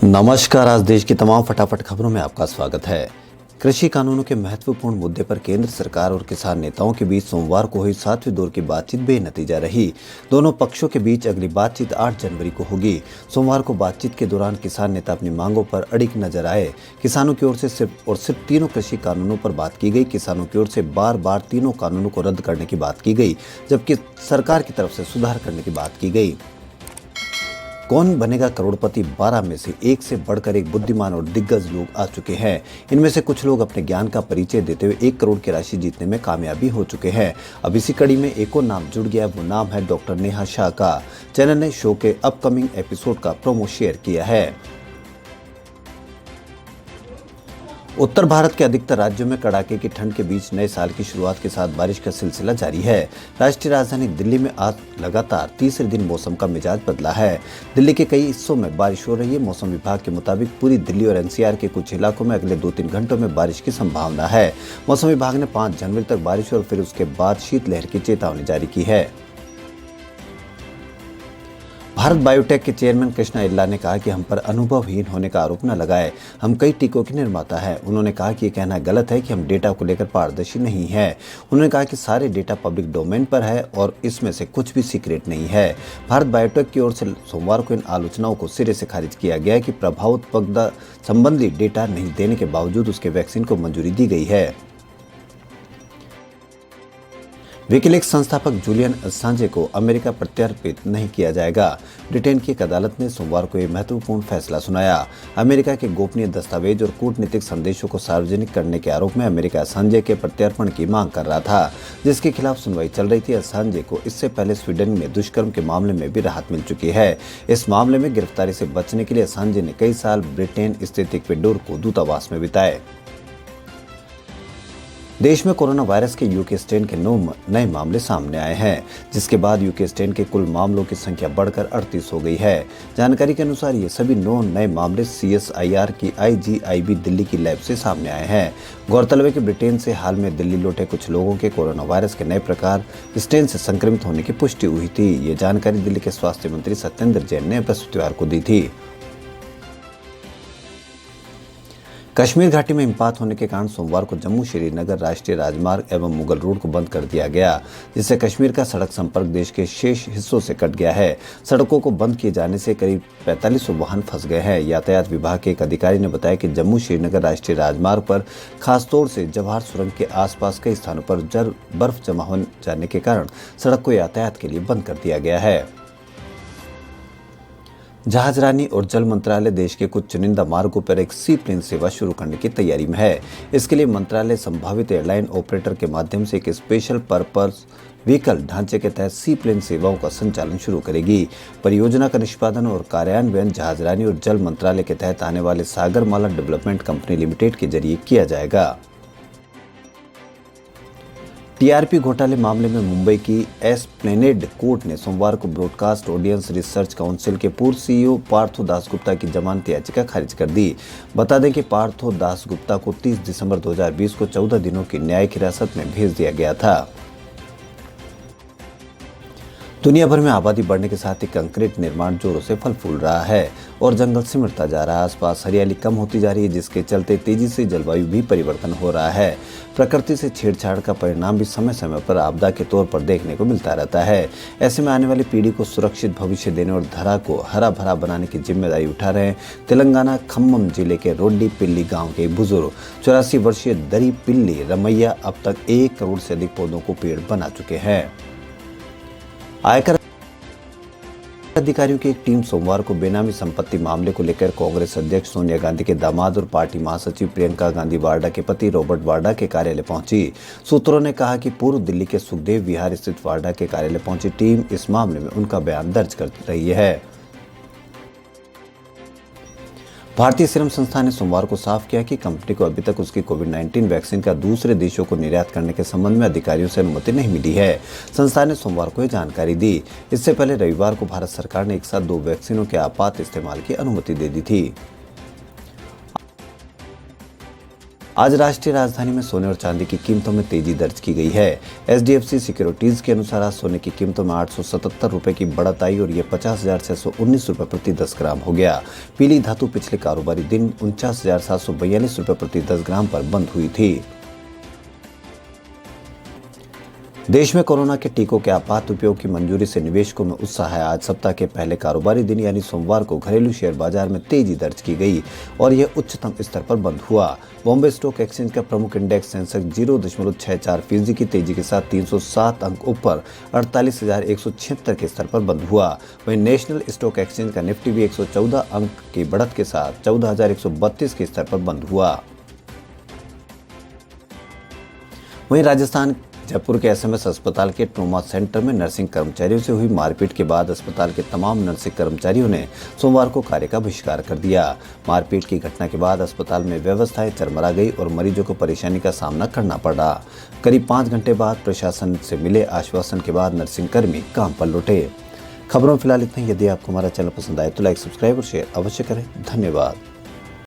नमस्कार। आज देश की तमाम फटाफट खबरों में आपका स्वागत है। कृषि कानूनों के महत्वपूर्ण मुद्दे पर केंद्र सरकार और किसान नेताओं के बीच सोमवार को हुई 7वें दौर की बातचीत बेनतीजा रही। दोनों पक्षों के बीच अगली बातचीत 8 जनवरी को होगी। सोमवार को बातचीत के दौरान किसान नेता अपनी मांगों पर अड़िग नजर आए। किसानों की ओर से सिर्फ तीनों कृषि कानूनों पर बात की गई। किसानों की ओर से बार बार तीनों कानूनों को रद्द करने की बात की गई, जबकि सरकार की तरफ से सुधार करने की बात की गई। कौन बनेगा करोड़पति 12 में से एक से बढ़कर एक बुद्धिमान और दिग्गज लोग आ चुके हैं। इनमें से कुछ लोग अपने ज्ञान का परिचय देते हुए 1 करोड़ की राशि जीतने में कामयाबी हो चुके हैं। अब इसी कड़ी में एक और नाम जुड़ गया, वो नाम है डॉक्टर नेहा शाह का। चैनल ने शो के अपकमिंग एपिसोड का प्रोमो शेयर किया है। उत्तर भारत के अधिकतर राज्यों में कड़ाके की ठंड के बीच नए साल की शुरुआत के साथ बारिश का सिलसिला जारी है। राष्ट्रीय राजधानी दिल्ली में आज लगातार तीसरे दिन मौसम का मिजाज बदला है। दिल्ली के कई हिस्सों में बारिश हो रही है। मौसम विभाग के मुताबिक पूरी दिल्ली और एनसीआर के कुछ इलाकों में अगले 2-3 घंटों में बारिश की संभावना है। मौसम विभाग ने 5 जनवरी तक बारिश और फिर उसके बाद शीतलहर की चेतावनी जारी की है। भारत बायोटेक के चेयरमैन कृष्णा इल्ला ने कहा कि हम पर अनुभवहीन होने का आरोप न लगाए। हम कई टीकों के निर्माता हैं। उन्होंने कहा कि ये कहना गलत है कि हम डेटा को लेकर पारदर्शी नहीं है। उन्होंने कहा कि सारे डेटा पब्लिक डोमेन पर है और इसमें से कुछ भी सीक्रेट नहीं है। भारत बायोटेक की ओर से सोमवार को इन आलोचनाओं को सिरे से खारिज किया गया कि प्रभावित पगडा संबंधी डेटा नहीं देने के बावजूद उसके वैक्सीन को मंजूरी दी गई है। विकिलीक्स संस्थापक जूलियन असांजे को अमेरिका प्रत्यर्पित नहीं किया जाएगा। ब्रिटेन की एक अदालत ने सोमवार को यह महत्वपूर्ण फैसला सुनाया। अमेरिका के गोपनीय दस्तावेज और कूटनीतिक संदेशों को सार्वजनिक करने के आरोप में अमेरिका असांजे के प्रत्यर्पण की मांग कर रहा था, जिसके खिलाफ सुनवाई चल रही थी। असांजे को इससे पहले स्वीडन में दुष्कर्म के मामले में भी राहत मिल चुकी है। इस मामले में गिरफ्तारी से बचने के लिए असांजे ने कई साल ब्रिटेन स्थित इक्वेडोर को दूतावास में बिताए। देश में कोरोना वायरस के यूके स्ट्रेन के 9 नए मामले सामने आए हैं, जिसके बाद यूके स्ट्रेन के कुल मामलों की संख्या बढ़कर 38 हो गई है। जानकारी के अनुसार ये सभी 9 नए मामले CSIR की IGIB दिल्ली की लैब से सामने आए हैं। गौरतलब है कि ब्रिटेन से हाल में दिल्ली लौटे कुछ लोगों के कोरोना वायरस के नए प्रकार स्ट्रेन से संक्रमित होने की पुष्टि हुई थी। ये जानकारी दिल्ली के स्वास्थ्य मंत्री सत्येंद्र जैन ने बृहस्पतिवार को दी थी। कश्मीर घाटी में हिमपात होने के कारण सोमवार को जम्मू श्रीनगर राष्ट्रीय राजमार्ग एवं मुगल रोड को बंद कर दिया गया, जिससे कश्मीर का सड़क संपर्क देश के शेष हिस्सों से कट गया है। सड़कों को बंद किए जाने से करीब 4500 वाहन फंस गए हैं। यातायात विभाग के एक अधिकारी ने बताया कि जम्मू श्रीनगर राष्ट्रीय राजमार्ग पर खासतौर से जवाहर सुरंग के आसपास कई स्थानों पर बर्फ जमा हो जाने के कारण सड़क को यातायात के लिए बंद कर दिया गया है। जहाजरानी और जल मंत्रालय देश के कुछ चुनिंदा मार्गों पर एक सी प्लेन सेवा शुरू करने की तैयारी में है। इसके लिए मंत्रालय संभावित एयरलाइन ऑपरेटर के माध्यम से एक स्पेशल पर्पस व्हीकल ढांचे के तहत सी प्लेन सेवाओं का संचालन शुरू करेगी। परियोजना का निष्पादन और कार्यान्वयन जहाजरानी और जल मंत्रालय के तहत आने वाले सागरमाला डेवलपमेंट कंपनी लिमिटेड के जरिए किया जाएगा। टीआरपी घोटाले मामले में मुंबई की एस्प्लेनेड कोर्ट ने सोमवार को ब्रॉडकास्ट ऑडियंस रिसर्च काउंसिल के पूर्व CEO पार्थो दासगुप्ता की जमानत याचिका खारिज कर दी। बता दें कि पार्थो दासगुप्ता को 30 दिसंबर 2020 को 14 दिनों की न्यायिक हिरासत में भेज दिया गया था। दुनिया भर में आबादी बढ़ने के साथ ही कंक्रीट निर्माण जोरों से फल फूल रहा है और जंगल सिमटता जा रहा है। आसपास हरियाली कम होती जा रही है, जिसके चलते तेजी से जलवायु भी परिवर्तन हो रहा है। प्रकृति से छेड़छाड़ का परिणाम भी समय समय पर आपदा के तौर पर देखने को मिलता रहता है। ऐसे में आने वाली पीढ़ी को सुरक्षित भविष्य देने और धरा को हरा भरा बनाने की जिम्मेदारी उठा रहे हैं तेलंगाना खम्मम जिले के रोड्डी पिल्ली गाँव के बुजुर्ग 84 वर्षीय दरी पिल्ली रमैया अब तक 1 करोड़ से अधिक पौधों को पेड़ बना चुके हैं। आयकर अधिकारियों की एक टीम सोमवार को बेनामी संपत्ति मामले को लेकर कांग्रेस अध्यक्ष सोनिया गांधी के दामाद और पार्टी महासचिव प्रियंका गांधी वाड्रा के पति रॉबर्ट वाड्रा के कार्यालय पहुंची। सूत्रों ने कहा कि पूर्व दिल्ली के सुखदेव विहार स्थित वाड्रा के कार्यालय पहुंची टीम इस मामले में उनका बयान दर्ज कर रही है। भारतीय सीरम संस्थान ने सोमवार को साफ किया कि कंपनी को अभी तक उसकी कोविड-19 वैक्सीन का दूसरे देशों को निर्यात करने के संबंध में अधिकारियों से अनुमति नहीं मिली है। संस्थान ने सोमवार को यह जानकारी दी। इससे पहले रविवार को भारत सरकार ने एक साथ 2 वैक्सीनों के आपात इस्तेमाल की अनुमति दे दी थी। आज राष्ट्रीय राजधानी में सोने और चांदी की कीमतों में तेजी दर्ज की गई है। HDFC सिक्योरिटीज के अनुसार आज सोने की कीमतों में 877 रुपए की बढ़त आई और ये 50,619 रुपए प्रति 10 ग्राम हो गया। पीली धातु पिछले कारोबारी दिन 49,742 रुपए प्रति 10 ग्राम पर बंद हुई थी। देश में कोरोना के टीकों के आपात उपयोग की मंजूरी से निवेशकों में उत्साह है। आज सप्ताह के पहले कारोबारी दिन यानी सोमवार को घरेलू शेयर बाजार में तेजी दर्ज की गई और यह उच्चतम स्तर पर बंद हुआ। बॉम्बे स्टॉक एक्सचेंज का प्रमुख इंडेक्स सेंसेक्स 0.64% की तेजी के साथ 307 अंक ऊपर 48,176 के स्तर पर बंद हुआ। वहीं नेशनल स्टॉक एक्सचेंज का निफ्टी भी 114 अंक की बढ़त के साथ 14,132 के स्तर पर बंद हुआ। वहीं राजस्थान जयपुर के SMS अस्पताल के ट्रॉमा सेंटर में नर्सिंग कर्मचारियों से हुई मारपीट के बाद अस्पताल के तमाम नर्सिंग कर्मचारियों ने सोमवार को कार्य का बहिष्कार कर दिया। मारपीट की घटना के बाद अस्पताल में व्यवस्थाएं चरमरा गई और मरीजों को परेशानी का सामना करना पड़ा। करीब 5 घंटे बाद प्रशासन से मिले आश्वासन के बाद नर्सिंग कर्मी काम पर लौटे। खबरों में फिलहाल इतना ही। यदि आपको हमारा चैनल पसंद आए तो लाइक, सब्सक्राइब और शेयर अवश्य करें। धन्यवाद।